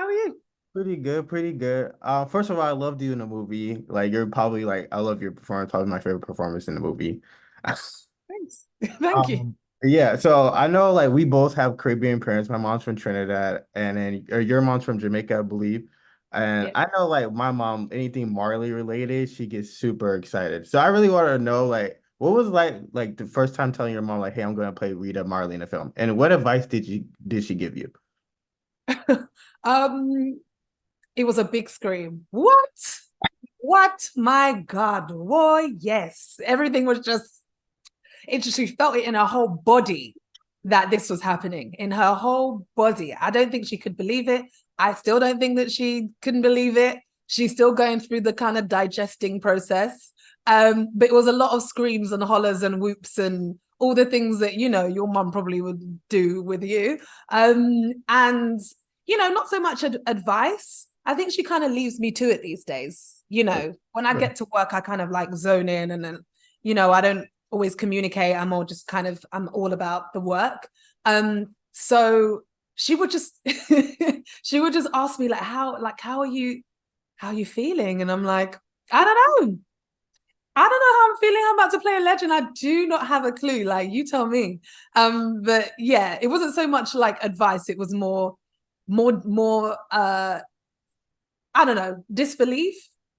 are you? Pretty good, pretty good. First of all, I loved you in the movie. Like you're probably like I love your performance, probably my favorite performance in the movie. Thanks. Thank you. Um, yeah, so I know like we both have Caribbean parents. My mom's from Trinidad, and then or your mom's from Jamaica, I believe. And Yeah. I know like my mom, anything Marley related, she gets super excited. So I really want to know like what was like the first time telling your mom like, hey, I'm going to play Rita Marley in a film, and what advice did she give you? Um, it was a big scream. What? What? My God. Boy, yes. Everything was just she felt it in her whole body that this was happening in her whole body. I don't think she could believe it. I still don't think that she couldn't believe it. She's still going through the kind of digesting process. But it was a lot of screams and hollers and whoops and all the things that your mum probably would do with you. And not so much advice. I think she kind of leaves me to it these days. When I get to work, I kind of like zone in, and then I don't always communicate. I'm all just kind of I'm all about the work. So she would just she would just ask me like how are you feeling? And I'm like, I don't know. I don't know how I'm feeling. I'm about to play a legend. I do not have a clue. Like you tell me. But yeah, it wasn't so much like advice. It was more I don't know, disbelief,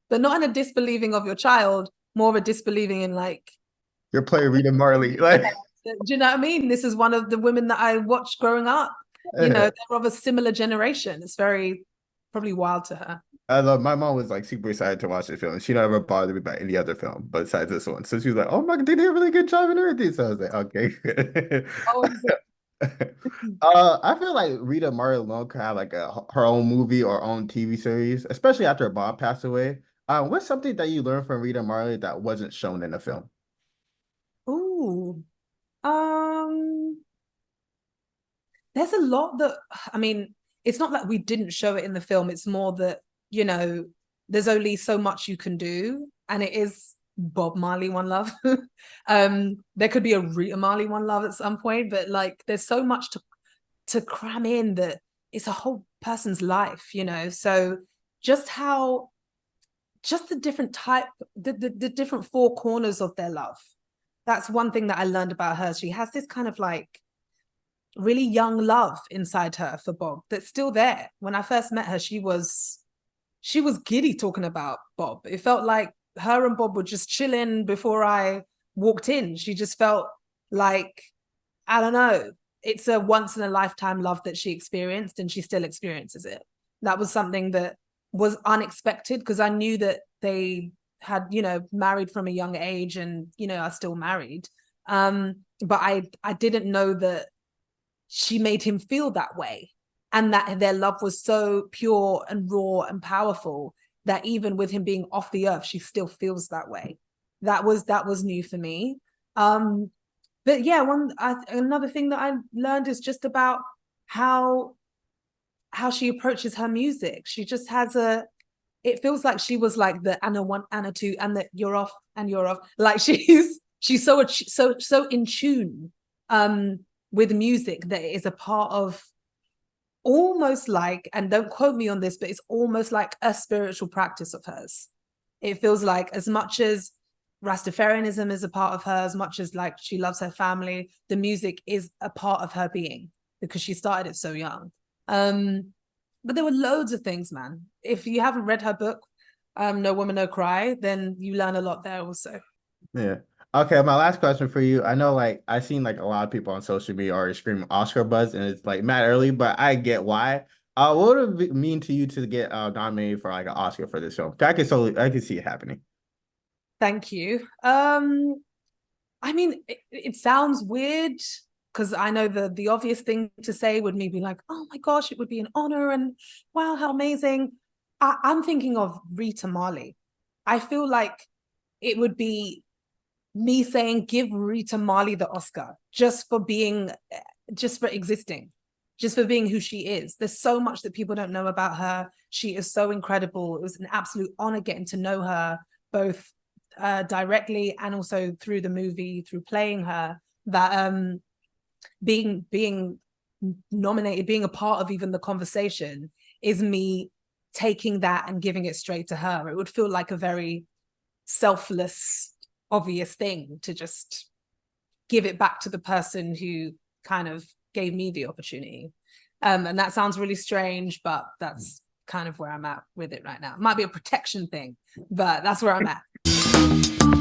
but not in a disbelieving of your child, more of a disbelieving in like, You're playing Rita Marley, like. do you know what I mean? This is one of the women that I watched growing up. They're of a similar generation. It's very probably wild to her. I love my mom was like super excited to watch the film. She never bothered me about any other film besides this one. So she was like, "Oh my God, they did a really good job and everything." So I was like, "Okay." Good." Oh, I feel like Rita Marley alone could have like her own movie or own TV series, especially after Bob passed away. What's something that you learned from Rita Marley that wasn't shown in the film? ooh. Um, there's a lot that I mean, it's not that we didn't show it in the film. It's more that, you know, there's only so much you can do. And it is Bob Marley One Love. There could be a Rita Marley One Love at some point, but like there's so much to cram in that it's a whole person's life, So just how just the different type, the different four corners of their love. That's one thing that I learned about her. She has this kind of like really young love inside her for Bob that's still there. When I first met her, she was giddy talking about Bob. It felt like her and Bob were just chilling before I walked in. She just felt like, I don't know, it's a once in a lifetime love that she experienced, and she still experiences it. That was something that was unexpected because I knew that they had, married from a young age and, are still married. But I didn't know that she made him feel that way, and that their love was so pure and raw and powerful that even with him being off the earth, she still feels that way. That was new for me. But yeah, another thing that I learned is just about how she approaches her music. She just has it feels like she was like the Anna 1, Anna 2, and that you're off and you're off. Like she's so in tune with music that it is a part of, almost like, and don't quote me on this, but it's almost like a spiritual practice of hers. It feels like as much as Rastafarianism is a part of her, as much as like she loves her family, the music is a part of her being because she started it so young. But there were loads of things, man. If you haven't read her book, No Woman, No Cry, then you learn a lot there also. Yeah. Okay, my last question for you. I know like I've seen like a lot of people on social media are screaming Oscar buzz and it's like mad early, but I get why. What would it mean to you to get nominated for like an Oscar for this film? I can see it happening. Thank you. I mean, it sounds weird because I know the obvious thing to say would maybe like, oh my gosh, it would be an honor and wow, how amazing. I'm thinking of Rita Marley. I feel like it would be me saying, give Rita Marley the Oscar just for existing, just for being who she is. There's so much that people don't know about her. She is so incredible. It was an absolute honor getting to know her, both directly and also through the movie, through playing her. That being nominated, being a part of even the conversation is me taking that and giving it straight to her. It would feel like a very selfless, obvious thing to just give it back to the person who kind of gave me the opportunity. And that sounds really strange, but that's kind of where I'm at with it right now. It might be a protection thing, but that's where I'm at.